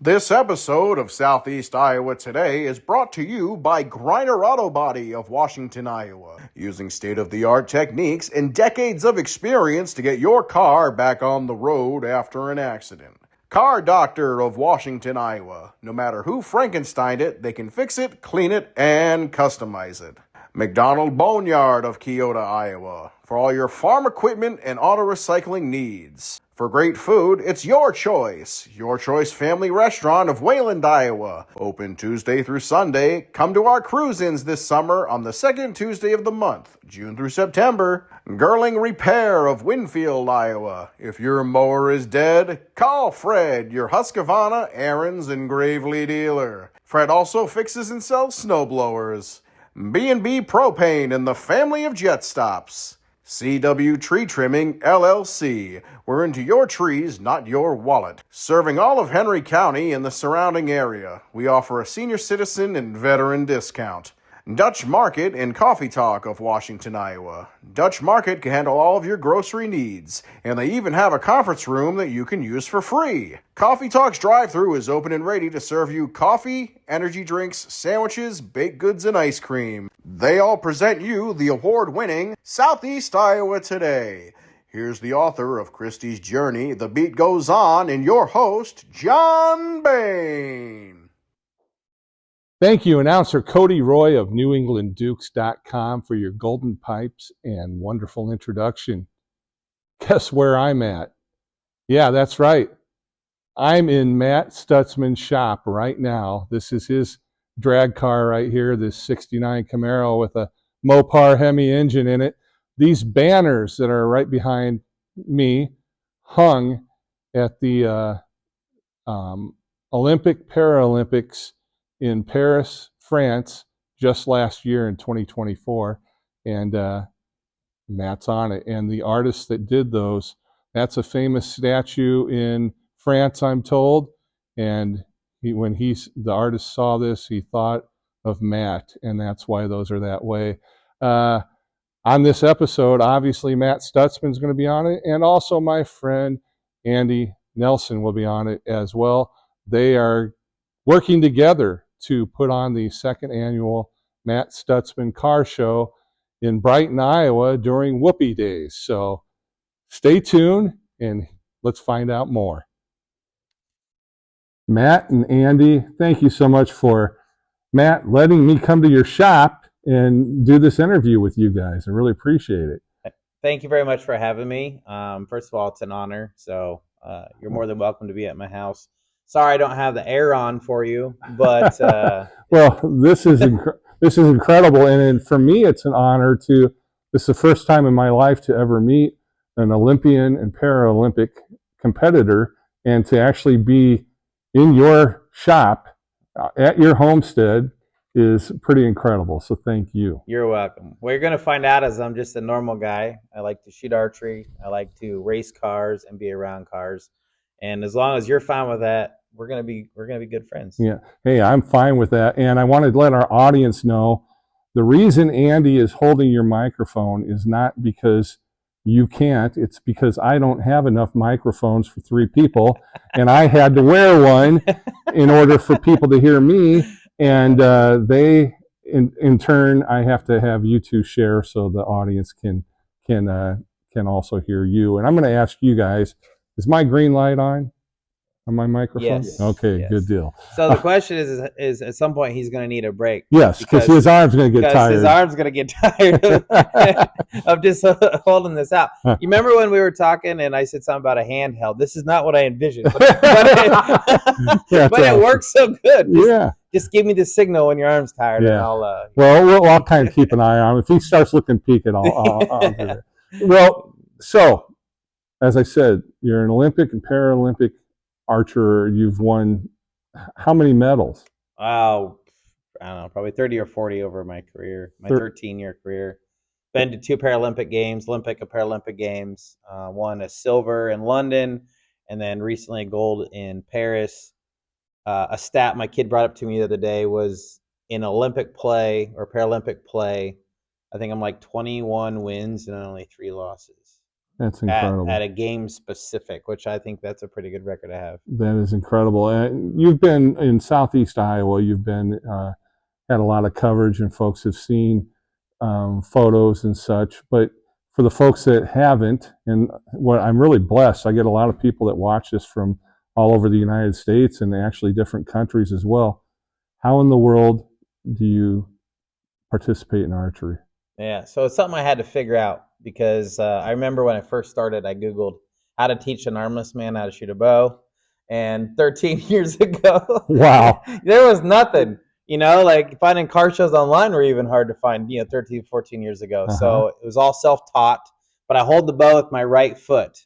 This episode of Southeast Iowa Today is brought to you by Griner Auto Body of Washington, Iowa, using state-of-the-art techniques and decades of experience to get your car back on the road after an accident. Car Doctor of Washington, Iowa. No matter who Frankensteined it, they can fix it, clean it, and customize it. McDonald Boneyard of Keota, Iowa, for all your farm equipment and auto recycling needs. For great food, it's Your Choice. Your Choice Family Restaurant of Wayland, Iowa. Open Tuesday through Sunday. Come to our cruise-ins this summer on the second Tuesday of the month, June through September. Girling Repair of Winfield, Iowa. If your mower is dead, call Fred, your Husqvarna, Aaron's, and Gravely dealer. Fred also fixes and sells snowblowers. B&B Propane and the family of jet stops. CW Tree Trimming, LLC. We're into your trees, not your wallet. Serving all of Henry County and the surrounding area. We offer a senior citizen and veteran discount. Dutch Market and Coffee Talk of Washington, Iowa. Dutch Market can handle all of your grocery needs, and they even have a conference room that you can use for free. Coffee Talk's drive-thru is open and ready to serve you coffee, energy drinks, sandwiches, baked goods, and ice cream. They all present you the award-winning Southeast Iowa Today. Here's the author of Christie's Journey, The Beat Goes On, and your host, John Bain. Thank you, announcer Cody Roy of NewEnglandDukes.com for your golden pipes and wonderful introduction. Guess where I'm at? Yeah, that's right. I'm in Matt Stutzman's shop right now. This is his drag car right here, this 69 Camaro with a Mopar Hemi engine in it. These banners that are right behind me hung at the Olympic Paralympics in Paris, France, just last year in 2024, and Matt's on it. And the artist that did those, that's a famous statue in France, I'm told, and when the artist saw this, he thought of Matt, and that's why those are that way. On this episode, obviously, Matt Stutzman's going to be on it, and also my friend Andy Nelson will be on it as well. They are working together to put on the second annual Matt Stutzman Car Show in Brighton, Iowa during Whoopie Days. So stay tuned and let's find out more. Matt and Andy, thank you so much for, Matt, letting me come to your shop and do this interview with you guys. I really appreciate it. Thank you very much for having me. First of all, it's an honor. So you're more than welcome to be at my house. Sorry I don't have the air on for you, but well, this is incredible, and for me, it's an honor to. This is the first time in my life to ever meet an Olympian and Paralympic competitor, and to actually be in your shop at your homestead is pretty incredible. So thank you. You're welcome. What you're going to find out is I'm just a normal guy. I like to shoot archery. I like to race cars and be around cars. And as long as you're fine with that, we're gonna be good friends. Yeah. Hey, I'm fine with that. And I wanted to let our audience know the reason Andy is holding your microphone is not because you can't. It's because I don't have enough microphones for 3 people, and I had to wear one in order for people to hear me. And they, in turn, I have to have you two share so the audience can also hear you. And I'm going to ask you guys. Is my green light on my microphone? Yes. Okay, yes. Good deal. So the question is at some point he's going to need a break. Yes, because his arm's going to get tired. His arm's going to get tired of just holding this out. You remember when we were talking and I said something about a handheld? This is not what I envisioned, but it works so good. Just give me the signal when your arm's tired, and I'll. I'll kind of keep an eye on him. If he starts looking peaked, I'll do it. Well, so. As I said, you're an Olympic and Paralympic archer. You've won how many medals? Oh, I don't know, probably 30 or 40 over my career, my 13-year career. Been to 2 Paralympic Games, Olympic and Paralympic Games. Won a silver in London, and then recently gold in Paris. A stat my kid brought up to me the other day was in Olympic play or Paralympic play, I think I'm like 21 wins and only 3 losses. That's incredible. at a game specific, which I think that's a pretty good record to have. That is incredible. You've been in Southeast Iowa. You've been had a lot of coverage, and folks have seen photos and such. But for the folks that haven't, and what I'm really blessed, I get a lot of people that watch this from all over the United States and actually different countries as well. How in the world do you participate in archery? Yeah, so it's something I had to figure out because I remember when I first started, I Googled how to teach an armless man how to shoot a bow. And 13 years ago, Wow. there was nothing. Like finding car shows online were even hard to find, 13, 14 years ago. So it was all self-taught, but I hold the bow with my right foot.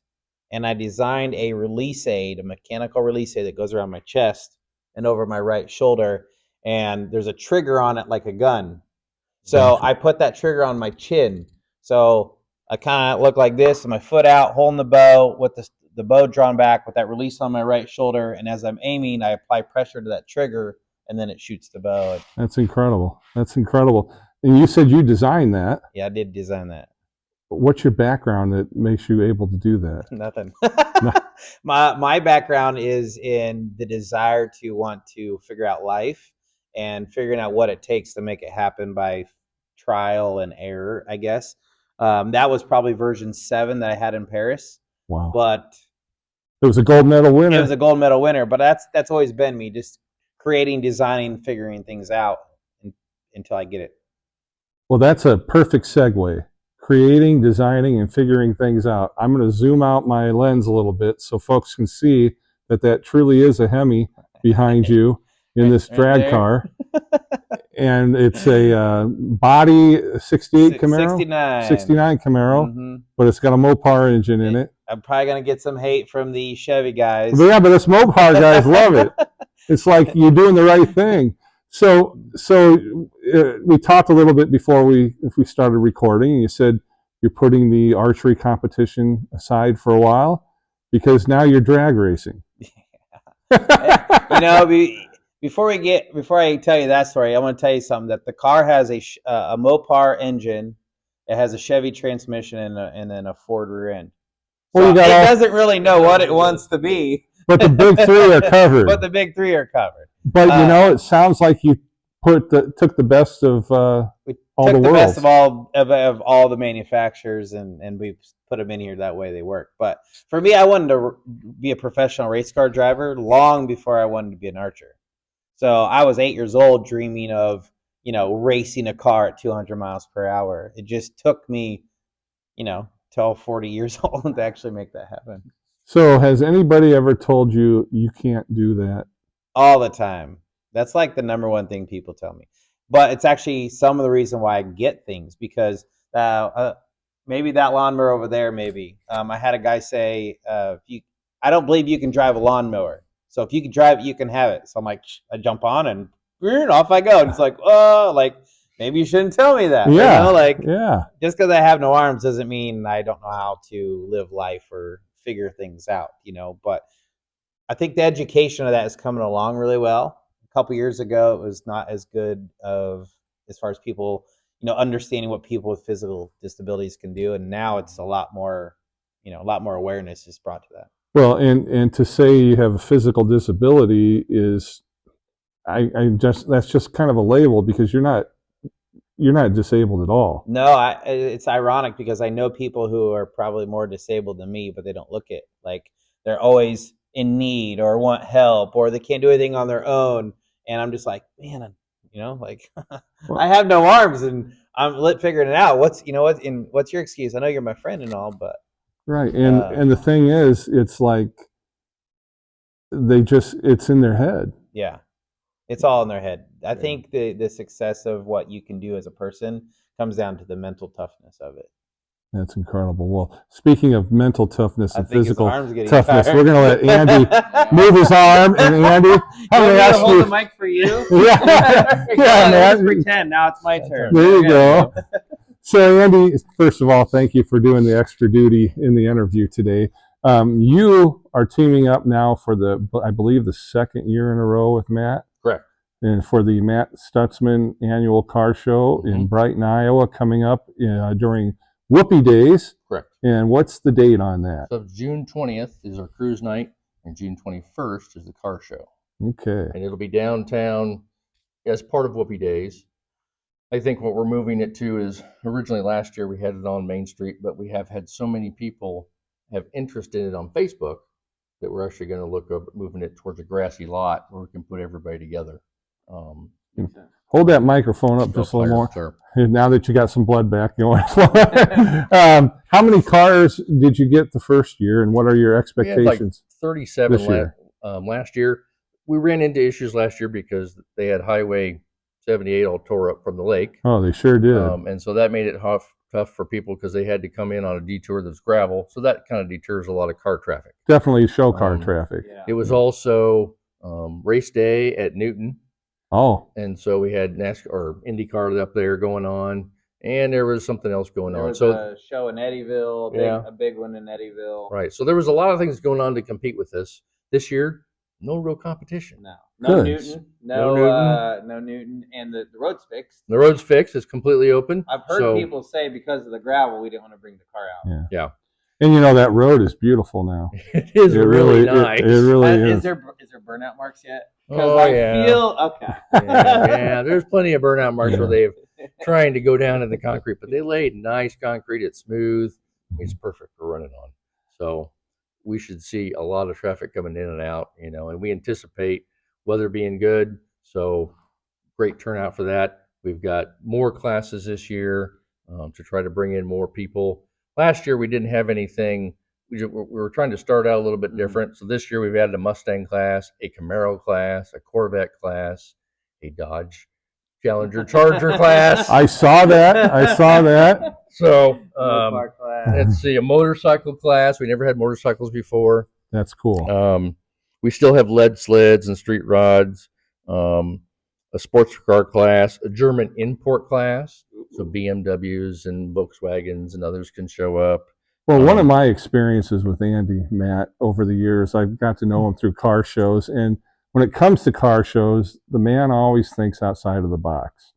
And I designed a release aid, a mechanical release aid that goes around my chest and over my right shoulder. And there's a trigger on it like a gun. So I put that trigger on my chin. So I kind of look like this, and my foot out, holding the bow with the bow drawn back with that release on my right shoulder. And as I'm aiming, I apply pressure to that trigger, and then it shoots the bow. That's incredible. That's incredible. And you said you designed that. Yeah, I did design that. What's your background that makes you able to do that? Nothing. My background is in the desire to want to figure out life and figuring out what it takes to make it happen by trial and error, I guess. That was probably version 7 that I had in Paris. Wow. But it was a gold medal winner. It was a gold medal winner, but that's always been me, just creating, designing, figuring things out until I get it. Well, that's a perfect segue. Creating, designing, and figuring things out. I'm going to zoom out my lens a little bit so folks can see that truly is a Hemi behind you in this drag car. And it's a body 68 Camaro? 69 Camaro, but it's got a Mopar engine in it. I'm probably going to get some hate from the Chevy guys. But yeah, but us Mopar guys love it. It's like you're doing the right thing. So we talked a little bit before we started recording, and you said you're putting the archery competition aside for a while because now you're drag racing. Before I tell you that story, I want to tell you something. That the car has a Mopar engine, it has a Chevy transmission, and then a Ford rear end. So it doesn't really know what it wants to be. But the big three are covered. But it sounds like you took the best of all the worlds. Best of all the manufacturers, and we put them in here that way they work. But for me, I wanted to be a professional race car driver long before I wanted to be an archer. So I was 8 years old dreaming of, racing a car at 200 miles per hour. It just took me, till 40 years old to actually make that happen. So has anybody ever told you you can't do that? All the time. That's like the number one thing people tell me. But it's actually some of the reason why I get things, because maybe that lawnmower over there, maybe. I had a guy say, I don't believe you can drive a lawnmower. So if you can drive it, you can have it. So I'm like, I jump on and off I go. And it's like, maybe you shouldn't tell me that. Yeah. Just because I have no arms doesn't mean I don't know how to live life or figure things out, But I think the education of that is coming along really well. A couple years ago, it was not as good as far as people, understanding what people with physical disabilities can do. And now it's a lot more awareness is brought to that. Well, and to say you have a physical disability is, that's just kind of a label, because you're not disabled at all. No, it's ironic because I know people who are probably more disabled than me, but they don't look it. Like they're always in need or want help, or they can't do anything on their own. And I'm just like, man, I have no arms, and I'm figuring it out. What's your excuse? I know you're my friend and all, but right. And the thing is, it's like it's in their head. Yeah. It's all in their head. I think the success of what you can do as a person comes down to the mental toughness of it. That's incredible. Well, speaking of mental toughness and physical toughness, tired. We're going to let Andy move his arm. And Andy, I'm going to hold the mic for you. Yeah, man. Let's pretend. Now it's my turn. There you go. So, Andy, first of all, thank you for doing the extra duty in the interview today. You are teaming up now for I believe, the second year in a row with Matt. Correct. And for the Matt Stutzman annual car show in Brighton, Iowa, coming up during Whoopie Days. Correct. And what's the date on that? So June 20th is our cruise night, and June 21st is the car show. Okay. And it'll be downtown as part of Whoopie Days. I think what we're moving it to is originally last year we had it on Main Street, but we have had so many people have interest in it on Facebook that we're actually going to look up at moving it towards a grassy lot where we can put everybody together. Hold that microphone up just a little more. Sure. Now that you got some blood back, you know. How many cars did you get the first year, and what are your We had like expectations 37 this year? last year. We ran into issues last year because they had Highway 78 all tore up from the lake. Oh, they sure did. And so that made it tough for people because they had to come in on a detour that's gravel. So that kind of deters a lot of car traffic. Definitely show car traffic. Yeah. It was also race day at Newton. Oh, And so we had NASCAR or IndyCar up there going on. And there was something else going There on. was So a show in Eddyville, a big one in Eddyville. right. So there was a lot of things going on to compete with this. This year, no real competition. No Good. Newton, No no Newton, and the road's fixed. The road's fixed. It's completely open. I've heard people say because of the gravel, we didn't want to bring the car out. yeah. And you know that road is beautiful now. It is really nice. It really is. Is there burnout marks yet? Because Oh, I yeah. feel okay. Yeah, there's plenty of burnout marks where they've trying to go down in the concrete, but they laid nice concrete. It's smooth. It's perfect for running on. So we should see a lot of traffic coming in and out, and we anticipate weather being good. So great turnout for that. We've got more classes this year to try to bring in more people. Last year we didn't have anything. We were trying to start out a little bit different. So this year we've added a Mustang class, a Camaro class, a Corvette class, a Dodge Challenger Charger class. I saw that. So Park class. let's see, a motorcycle class. We never had motorcycles before. That's cool. We still have lead sleds and street rods, a sports car class, a German import class. So BMWs and Volkswagens and others can show up. Well, one of my experiences with Andy, Matt, over the years, I've got to know him through car shows. And when it comes to car shows, the man always thinks outside of the box.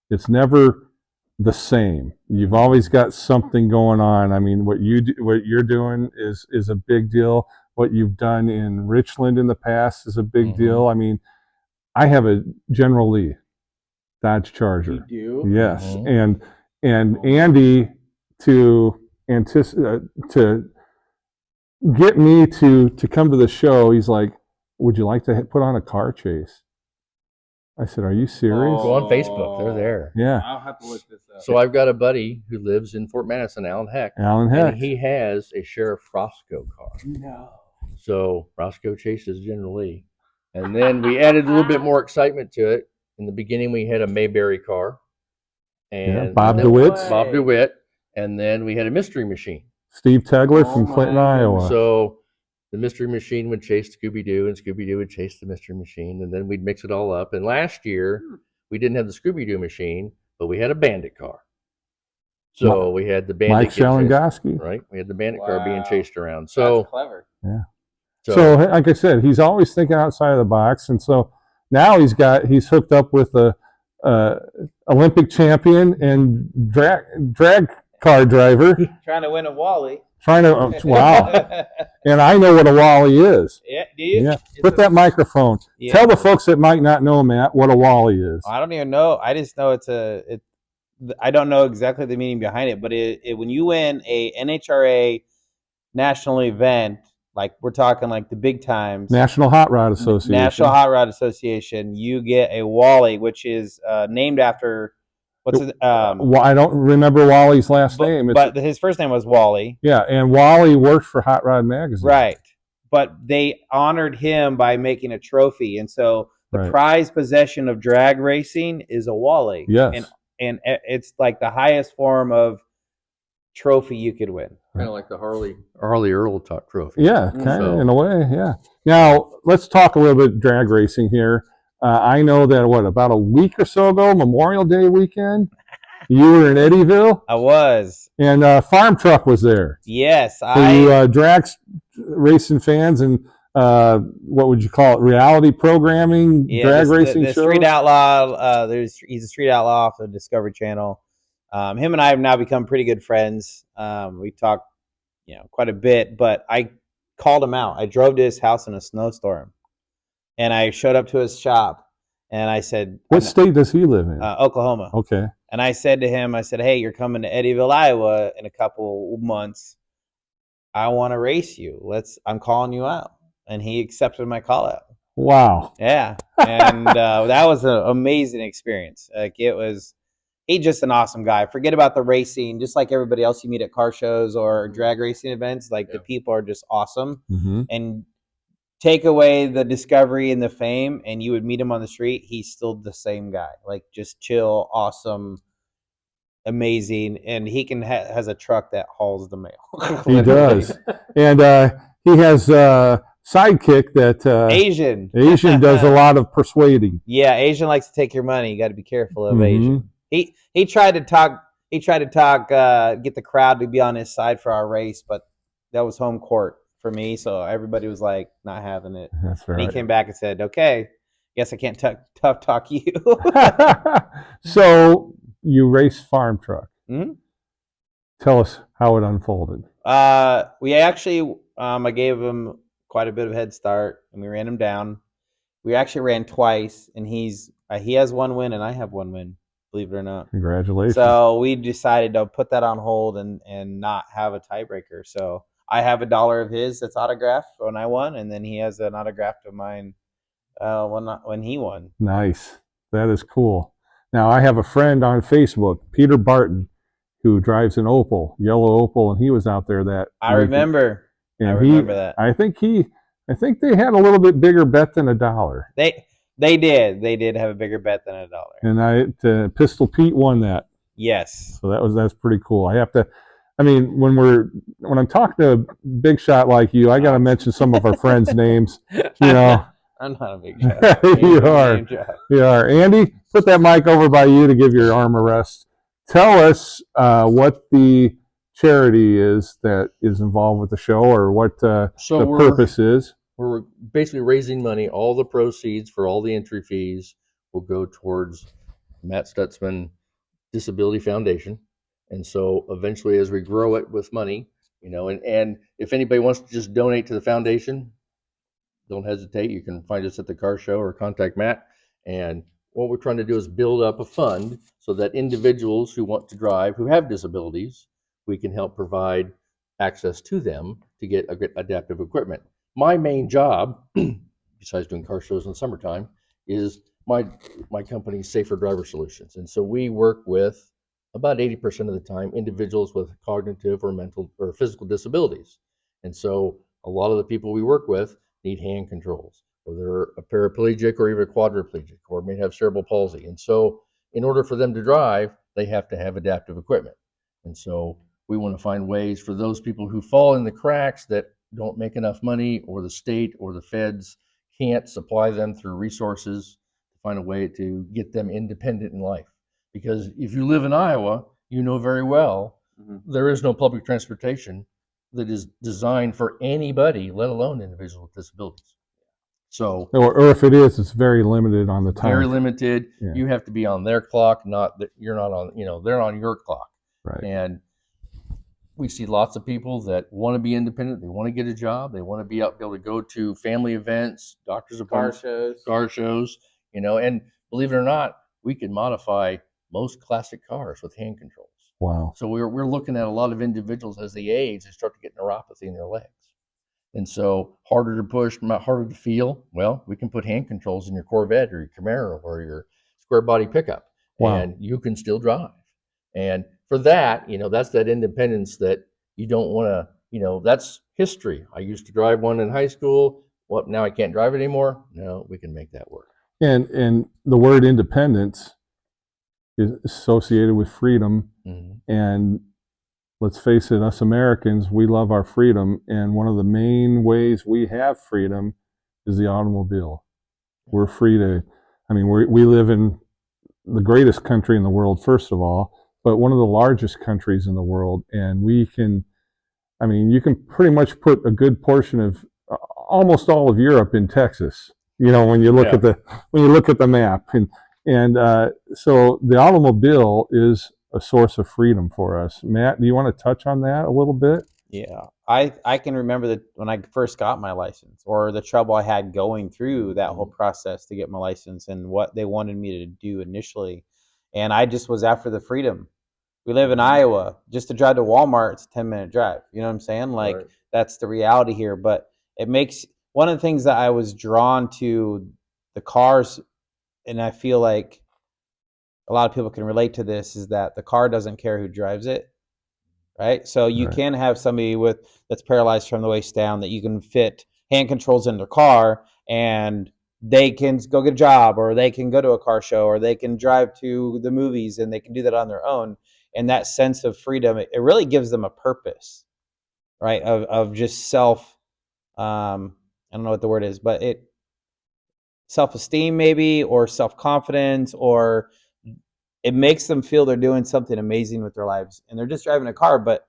It's never the same. You've always got something going on. I mean, what you're doing is a big deal. What you've done in Richland in the past is a big deal. I mean, I have a General Lee Dodge Charger. You do? Yes, and Andy to get me to come to the show, he's like, would you like to put on a car chase? I said, are you serious? Go on Facebook. They're there. Yeah. I'll have to look this up. So I've got a buddy who lives in Fort Madison, Alan Heck. Heck. And he has a Sheriff Roscoe car. No. So Roscoe chases General Lee. And then we added a little bit more excitement to it. In the beginning, we had a Mayberry car. And Bob then- DeWitt's. Bob DeWitt. And then we had a mystery machine. Steve Tegler from Clinton, Iowa. So the mystery machine would chase Scooby-Doo, and Scooby-Doo would chase the mystery machine, and then we'd mix it all up. And last year, we didn't have the Scooby-Doo machine, but we had a bandit car. So we had the bandit. Mike Shalingoski. Right? We had the bandit car being Wow. chased around. So That's clever. Yeah. So, like I said, he's always thinking outside of the box, and so now he's hooked up with a Olympic champion and drag car driver. Trying to win a Wally. Wow. And I know what a Wally is. Yeah, do you? Yeah. Put that microphone. Yeah. Tell the folks that might not know, Matt, what a Wally is. I don't even know. I just know I don't know exactly the meaning behind it, but when you win a NHRA national event, like we're talking like the big times, National Hot Rod Association. National Hot Rod Association, you get a Wally, which is named after I don't remember Wally's last name. But his first name was Wally. Yeah, and Wally worked for Hot Rod Magazine. Right. But they honored him by making a trophy. And so the prized possession of drag racing is a Wally. Yes. And it's like the highest form of trophy you could win. kind of like the Harley Earl Talk Trophy. Yeah, kind of in a way, yeah. Now, let's talk a little bit drag racing here. I know that, about a week or so ago, Memorial Day weekend, you were in Eddyville? I was. And Farm Truck was there. Yes. You drag racing fans and what would you call it, reality programming, drag racing the shows? Street Outlaw, he's a Street Outlaw off the Discovery Channel. Him and I have now become pretty good friends. We talk, quite a bit. But I called him out. I drove to his house in a snowstorm, and I showed up to his shop, and I said, What state does he live in? Oklahoma. Okay. And I said to him, I said, hey, you're coming to Eddyville, Iowa in a couple months. I want to race you. I'm calling you out. And he accepted my call out. Wow. Yeah. And that was an amazing experience. Like, he's just an awesome guy. Forget about the racing, just like everybody else you meet at car shows or drag racing events. Like, the people are just awesome. Mm-hmm. And take away the discovery and the fame, and you would meet him on the street, he's still the same guy. Like, just chill, awesome, amazing, and he has a truck that hauls the mail. He does. And he has a sidekick that Asian does a lot of persuading. Yeah, Asian likes to take your money. You got to be careful of Mm-hmm. Asian. He tried to talk. Get the crowd to be on his side for our race, but that was home court for me. So everybody was like not having it. That's right. And he came back and said, "Okay, guess I can't tough talk you." So you race farm truck. Mm-hmm. Tell us how it unfolded. We actually, I gave him quite a bit of head start, and we ran him down. We actually ran twice, and he has one win, and I have one win. Believe it or not. Congratulations. So we decided to put that on hold and not have a tiebreaker. So I have $1 of his that's autographed when I won, and then he has an autograph of mine when he won. Nice. That is cool. Now, I have a friend on Facebook, Peter Barton, who drives an Opel, yellow Opel, and he was out there that I remember. And I remember that. I think they had a little bit bigger bet than $1. They did have a bigger bet than $1. And Pistol Pete won that. Yes. So that's pretty cool. When I'm talking to a big shot like you, I got to mention some of our friends' names. I'm not a big shot. You are. Andy, put that mic over by you to give your arm a rest. Tell us what the charity is that is involved with the show, or what the purpose is. We're basically raising money. All the proceeds for all the entry fees will go towards Matt Stutzman Disability Foundation. And so eventually, as we grow it with money, and if anybody wants to just donate to the foundation, don't hesitate. You can find us at the car show or contact Matt. And what we're trying to do is build up a fund so that individuals who want to drive, who have disabilities, we can help provide access to them to get adaptive equipment. My main job, besides doing car shows in the summertime, is my company's Safer Driver Solutions. And so we work with, about 80% of the time, individuals with cognitive or mental or physical disabilities. And so a lot of the people we work with need hand controls, or they're a paraplegic or even a quadriplegic, or may have cerebral palsy. And so in order for them to drive, they have to have adaptive equipment. And so we want to find ways for those people who fall in the cracks that don't make enough money, or the state or the feds can't supply them through resources, to find a way to get them independent in life. Because if you live in Iowa, you know very well, there is no public transportation that is designed for anybody, let alone individuals with disabilities. So, or if it is, it's very limited on the time. Very limited. Yeah. You have to be on their clock, not that you're not on. They're on your clock. Right. And we see lots of people that want to be independent. They want to get a job. They want to be able to go to family events, doctor's appointments, car shows. And believe it or not, we can modify most classic cars with hand controls. Wow. So we're looking at a lot of individuals as they age, they start to get neuropathy in their legs. And so harder to push, harder to feel. Well, we can put hand controls in your Corvette or your Camaro or your square body pickup. Wow. And you can still drive. And for that, that's that independence that you don't want to, that's history. I used to drive one in high school. Well, now I can't drive it anymore. No, we can make that work. And the word independence is associated with freedom. Mm-hmm. And let's face it, us Americans, we love our freedom. And one of the main ways we have freedom is the automobile. We're free to, we live in the greatest country in the world, first of all, but one of the largest countries in the world. And we can, you can pretty much put a good portion of almost all of Europe in Texas, when you look at the map. And so the automobile is a source of freedom for us. Matt, do you want to touch on that a little bit? Yeah, I can remember that when I first got my license, or the trouble I had going through that whole process to get my license, and what they wanted me to do initially, and I just was after the freedom. We live in Iowa. Just to drive to Walmart, it's a 10-minute drive. You know what I'm saying? Like, Right. that's the reality here. But it makes one of the things that I was drawn to the cars, and I feel like a lot of people can relate to this, is that the car doesn't care who drives it, right? So you Right. can have somebody that's paralyzed from the waist down, that you can fit hand controls in their car, and they can go get a job, or they can go to a car show, or they can drive to the movies, and they can do that on their own. And that sense of freedom, it really gives them a purpose, right? Of just I don't know what the word is, but it self-esteem maybe, or self-confidence, or it makes them feel they're doing something amazing with their lives, and they're just driving a car. But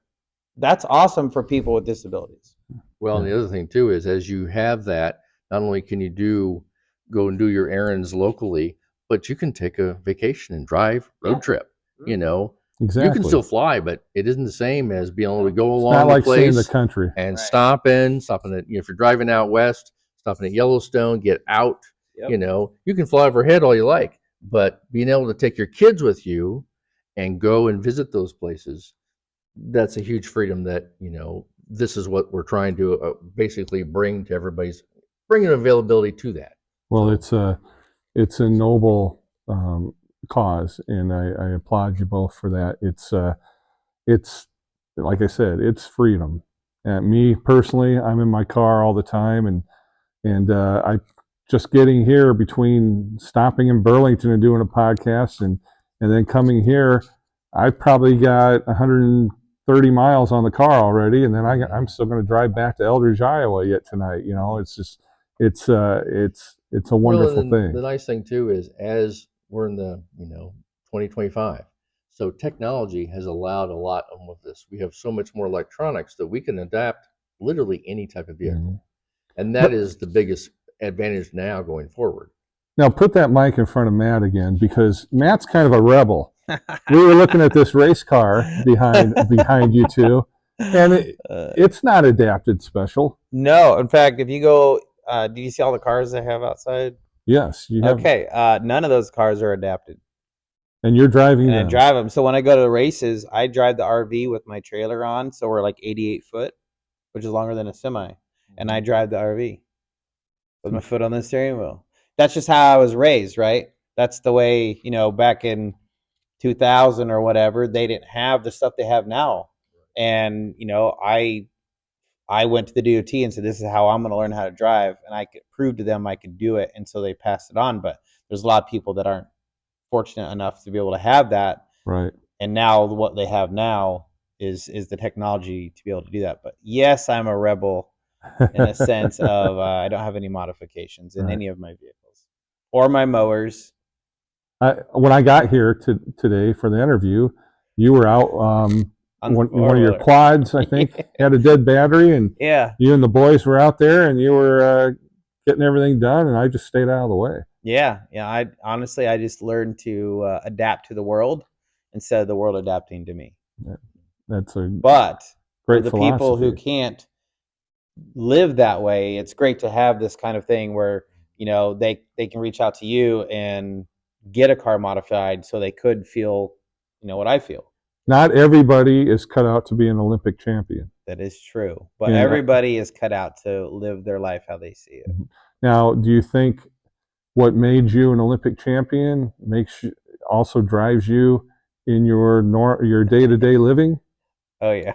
that's awesome for people with disabilities. Well, and the other thing too is, as you have that, not only can you go and do your errands locally, but you can take a vacation and drive road Yeah. trip. You know, Exactly. you can still fly, but it isn't the same as being able to go It's along not the like seeing the place country. and Right. stopping at, if you're driving out west, stopping at Yellowstone, get out. Yep. You know, you can fly overhead all you like, but being able to take your kids with you and go and visit those places, that's a huge freedom that, this is what we're trying to basically bring to everybody's, bringing availability to that. Well, So, it's a noble cause, and I applaud you both for that. It's like I said, it's freedom. Me personally, I'm in my car all the time, and I just getting here, between stopping in Burlington and doing a podcast, and then coming here, I've probably got 130 miles on the car already, and then I'm still going to drive back to Eldridge, Iowa yet tonight. It's just it's a wonderful well, and thing. the nice thing too is, as we're in the 2025, so technology has allowed a lot of this. We have so much more electronics that we can adapt literally any type of vehicle, and that is the biggest advantage now going forward. Now put that mic in front of Matt again, because Matt's kind of a rebel. We were looking at this race car behind you two, and it's not adapted special. No, in fact, if you go, do you see all the cars they have outside? Yes, you have. Okay, none of those cars are adapted, And you're driving and I them. drive them. So when I go to the races, I drive the RV with my trailer on, so we're like 88 foot, which is longer than a semi, and I drive the RV with my foot on the steering wheel. That's just how I was raised, right? That's the way, back in 2000 or whatever, they didn't have the stuff they have now. And, I went to the DOT and said, this is how I'm going to learn how to drive. And I could prove to them I could do it. And so they passed it on. But there's a lot of people that aren't fortunate enough to be able to have that. Right. And now what they have now is the technology to be able to do that. But yes, I'm a rebel in a sense of I don't have any modifications in any of my vehicles or my mowers. When I got here today for the interview, you were out on one of your quads, I think, had a dead battery, and Yeah. you and the boys were out there, and you were getting everything done, and I just stayed out of the way. Yeah. I honestly, I just learned to adapt to the world instead of the world adapting to me. That's a But for great the philosophy. people who can't live that way, it's great to have this kind of thing where, they can reach out to you and get a car modified so they could feel, what I feel. Not everybody is cut out to be an Olympic champion. That is true. But Yeah. everybody is cut out to live their life how they see it. Now, do you think what made you an Olympic champion also drives you in your day-to-day living? Oh, yeah.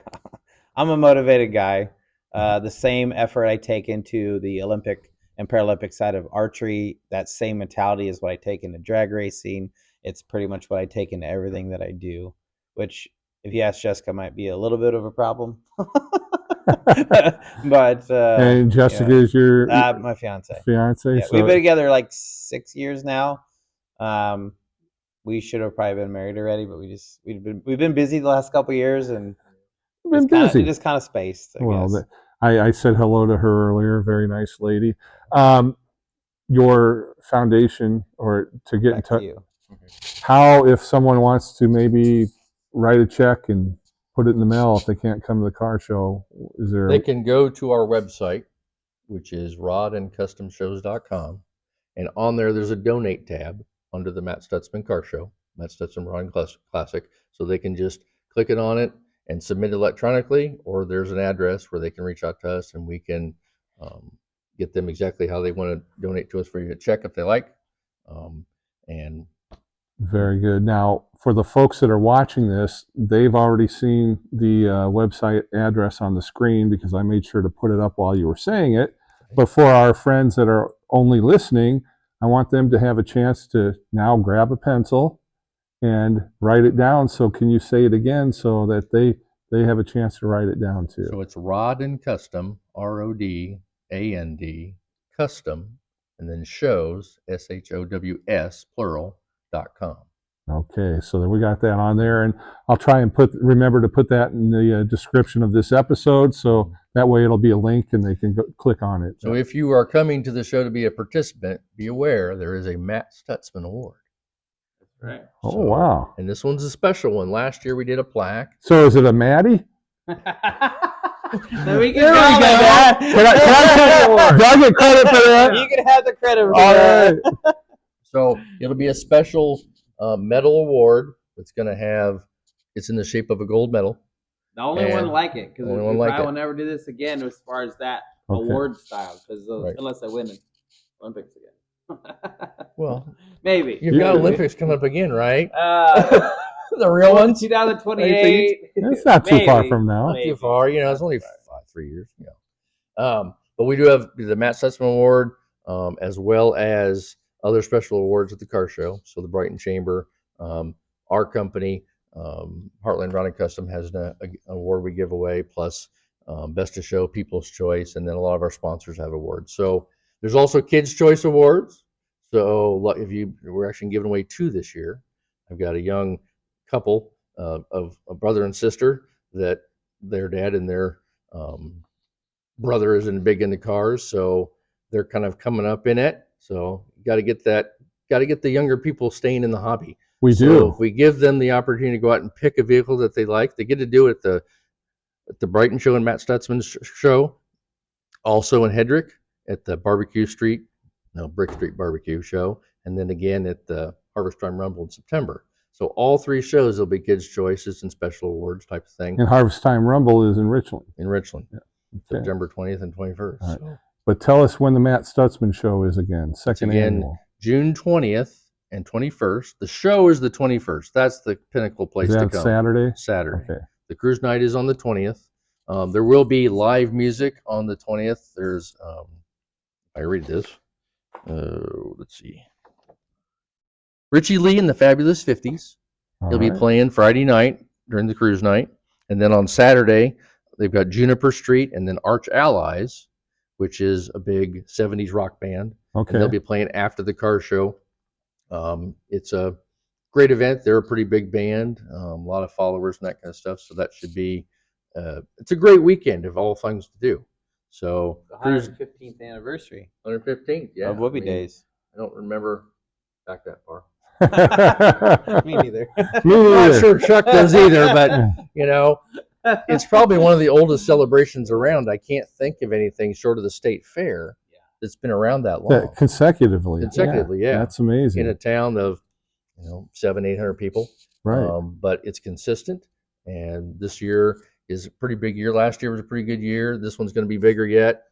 I'm a motivated guy. The same effort I take into the Olympic and Paralympic side of archery, that same mentality is what I take into drag racing. It's pretty much what I take into everything that I do, which, if you ask Jessica, might be a little bit of a problem. But and Jessica is your my fiance. Yeah, so we've been together like 6 years now. We should have probably been married already, but we've been busy the last couple of years, and been busy. Just kind of spaced. I said hello to her earlier. Very nice lady. Your foundation, or to get in touch. How, if someone wants to maybe write a check and put it in the mail if they can't come to the car show? Is there? They can go to our website, which is rodandcustomshows.com, and on there's a donate tab under the Matt Stutzman Car Show, Matt Stutzman Rod and Classic, so they can just click it on it and submit electronically, or there's an address where they can reach out to us and we can get them exactly how they want to donate to us for you to check if they like. And Very good. Now, for the folks that are watching this, they've already seen the website address on the screen because I made sure to put it up while you were saying it. But for our friends that are only listening, I want them to have a chance to now grab a pencil and write it down. So can you say it again so that they have a chance to write it down too? so it's Rod and Custom, RODAND, custom, and then shows, SHOWS, plural.com. Okay, so we got that on there, and I'll try and remember to put that in the description of this episode, so that way it'll be a link and they can click on it. So if you are coming to the show to be a participant, be aware there is a Matt Stutzman Award. Right. Oh, So- wow. And this one's a special one. Last year we did a plaque. So is it a Maddie? Then we can There we call go. it that. Can I get credit for that? You can have the credit for All that. right. So it'll be a special medal award. It's going to have, it's in the shape of a gold medal. The only And one like it, because we only one like probably it. will never do this again as far as that Okay. award style, because Right. unless I win the Olympics again. Well, Maybe. you've got Olympics coming up again, right? The real ones? 2028. It's not too far Maybe. from now. Not too far. You know, it's only 3 years. But we do have the Matt Stutzman Award, as well as other special awards at the car show. So the Brighton Chamber, our company, Heartland Rod and Custom has an award we give away, plus Best of Show, People's Choice, and then a lot of our sponsors have awards. So there's also Kids' Choice Awards. So we're actually giving away 2 this year. I've got a young couple of a brother and sister that their dad and their brother isn't big into cars, so they're kind of coming up in it. So got to get the younger people staying in the hobby. We So do. if we give them the opportunity to go out and pick a vehicle that they like, they get to do it at the Brighton show and Matt Stutzman's show, also in Hedrick at the Brick Street Barbecue show, and then again at the Harvest Time Rumble in September. So all 3 shows will be kids' choices and special awards type of thing And Harvest Time Rumble is in Richland. in Richland, Okay. September 20th and 21st. All right. So But tell us when the Matt Stutzman show is again. Second again, annual. June 20th and 21st. The show is the 21st. That's the pinnacle place Is to that come. Saturday? Saturday. Okay. The cruise night is on the 20th. There will be live music on the 20th. There's, I read this. Let's see. Richie Lee and the Fabulous 50s. All He'll be right. playing Friday night during the cruise night. And then on Saturday, they've got Juniper Street and then Arch Allies, which is a big 70s rock band. And Okay. they'll be playing after the car show. It's a great event. They're a pretty big band, a lot of followers and that kind of stuff. So that should be, it's a great weekend of all things to do. So The cruise 115th anniversary 115th, yeah. of Whoopie I mean, Days. I don't remember back that far. Me neither. Me I'm not neither. sure Chuck does either, but it's probably one of the oldest celebrations around. I can't think of anything short of the state fair that's been around that long. Consecutively. Consecutively, yeah. That's amazing. In a town of 700-800 people. Right. But it's consistent, and this year is a pretty big year. Last year was a pretty good year. This one's going to be bigger yet.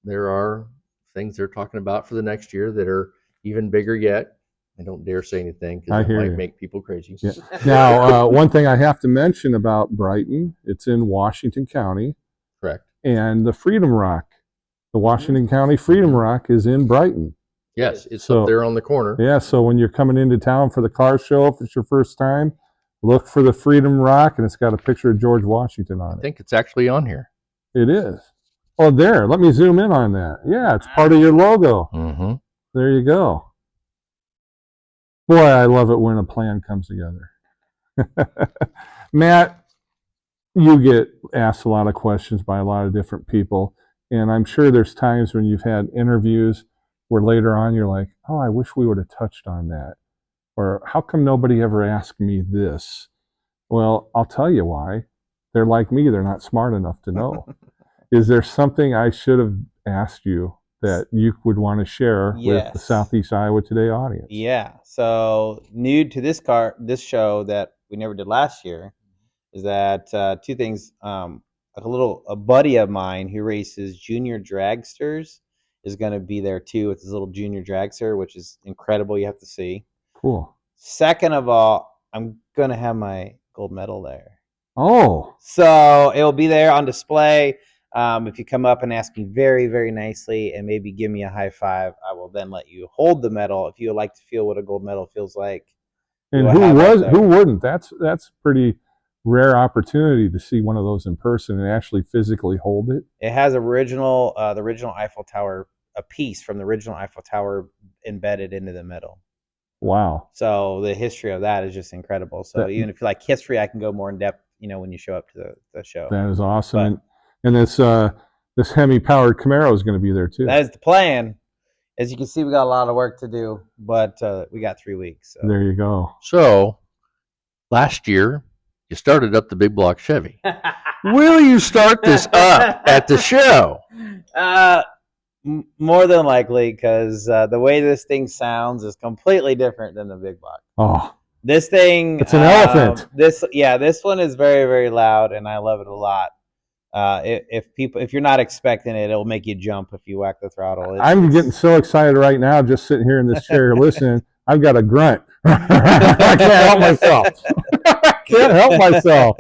There are things they're talking about for the next year that are even bigger yet. I don't dare say anything I because it hear might you. make people crazy. Yeah. Now, one thing I have to mention about Brighton, it's in Washington County, Correct. and the Freedom Rock, the Washington County Freedom Rock is in Brighton. Yes, it's So- up there on the corner. Yeah, so when you're coming into town for the car show, if it's your first time, look for the Freedom Rock, and it's got a picture of George Washington on I it. think it's actually on here. It is. Oh, there. Let me zoom in on that. Yeah, it's part of your logo. Mm-hmm. There you go. Boy, I love it when a plan comes together. Matt, you get asked a lot of questions by a lot of different people, and I'm sure there's times when you've had interviews where later on you're like, oh, I wish we would have touched on that. Or how come nobody ever asked me this? Well, I'll tell you why. They're like me, they're not smart enough to know. Is there something I should have asked you that you would want to share with the Yes. Southeast Iowa Today audience? Yeah. So new to this show that we never did last year is that two things. A buddy of mine who races junior dragsters is going to be there too with his little junior dragster, which is incredible. You have to see. Cool. Second of all, I'm going to have my gold medal there. Oh, So it will be there on display. If you come up and ask me very, very nicely and maybe give me a high five, I will then let you hold the medal. If you would like to feel what a gold medal feels like. and who wouldn't? That's pretty rare opportunity to see one of those in person and actually physically hold it. It has the original Eiffel Tower, a piece from the original Eiffel Tower embedded into the medal. Wow. So the history of that is just incredible. So even if you like history, I can go more in depth, when you show up to the show. That is awesome. And this Hemi-powered Camaro is going to be there too. That is the plan. As you can see, we got a lot of work to do, but we got 3 weeks. So. There you go. So last year, you started up the big block Chevy. Will you start this up at the show? More than likely, because the way this thing sounds is completely different than the big block. Oh, this thing, it's an elephant. This one is very, very loud, and I love it a lot. If you're not expecting it, it'll make you jump if you whack the throttle. I'm getting so excited right now, just sitting here in this chair listening. I've got a grunt. I can't help myself. Can't help myself.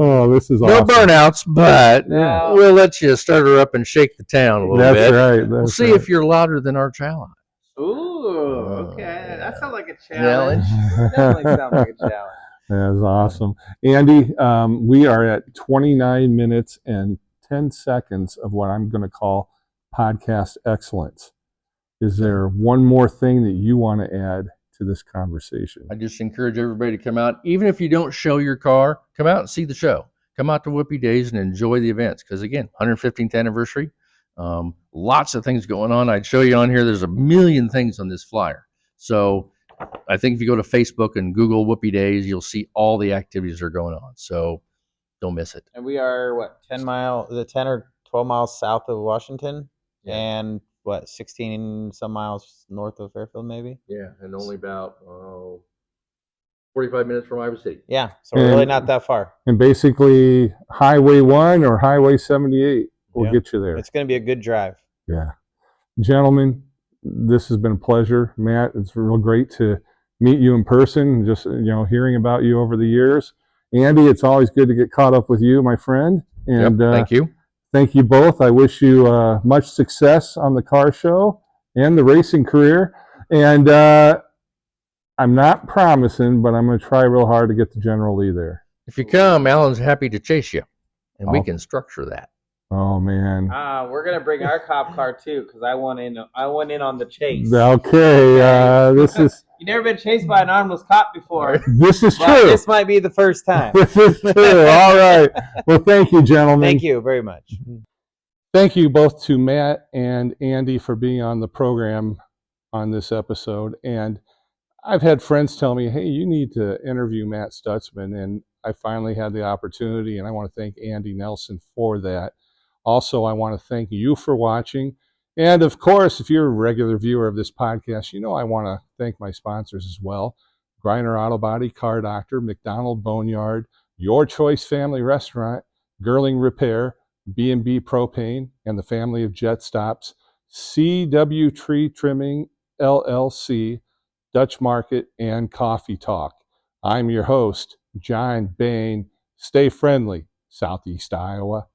Oh, this is awesome. No burnouts, but we'll let you start her up and shake the town a little bit. That's right. We'll see if you're louder than our challenge. Ooh, okay. That sounds like a challenge. Challenge. Definitely sounds like a challenge. That's awesome. Andy, we are at 29 minutes and 10 seconds of what I'm going to call podcast excellence. Is there one more thing that you want to add to this conversation? I just encourage everybody to come out. Even if you don't show your car, come out and see the show. Come out to Whoopie Days and enjoy the events. Because again, 115th anniversary, lots of things going on. I'd show you on here. There's a million things on this flyer. So I think if you go to Facebook and Google Whoopie Days, you'll see all the activities that are going on. So don't miss it. And we are 10 or 12 miles south of Washington, and 16 some miles north of Fairfield, maybe. Yeah, and only about 45 minutes from Iowa City. Yeah, so we're really not that far. And basically, Highway 1 or Highway 78 will get you there. It's going to be a good drive. Yeah. Gentlemen, this has been a pleasure. Matt, it's real great to meet you in person, just hearing about you over the years. Andy, it's always good to get caught up with you, my friend. And thank you. Thank you both. I wish you much success on the car show and the racing career. And I'm not promising, but I'm going to try real hard to get the General Lee there. If you come, Alan's happy to chase you, and we can structure that. Oh man. We're gonna bring our cop car too, because I went in on the chase. Okay. This is. You've never been chased by an armless cop before. This is true. This might be the first time. This is true. All right. Well, thank you, gentlemen. Thank you very much. Thank you both to Matt and Andy for being on the program on this episode. And I've had friends tell me, hey, you need to interview Matt Stutzman. And I finally had the opportunity, and I want to thank Andy Nelson for that. Also, I want to thank you for watching. And of course, if you're a regular viewer of this podcast, I want to thank my sponsors as well. Griner Auto Body, Car Doctor, McDonald Boneyard, Your Choice Family Restaurant, Girling Repair, B&B Propane, and the family of Jet Stops, CW Tree Trimming, LLC, Dutch Market, and Coffee Talk. I'm your host, John Bain. Stay friendly, Southeast Iowa.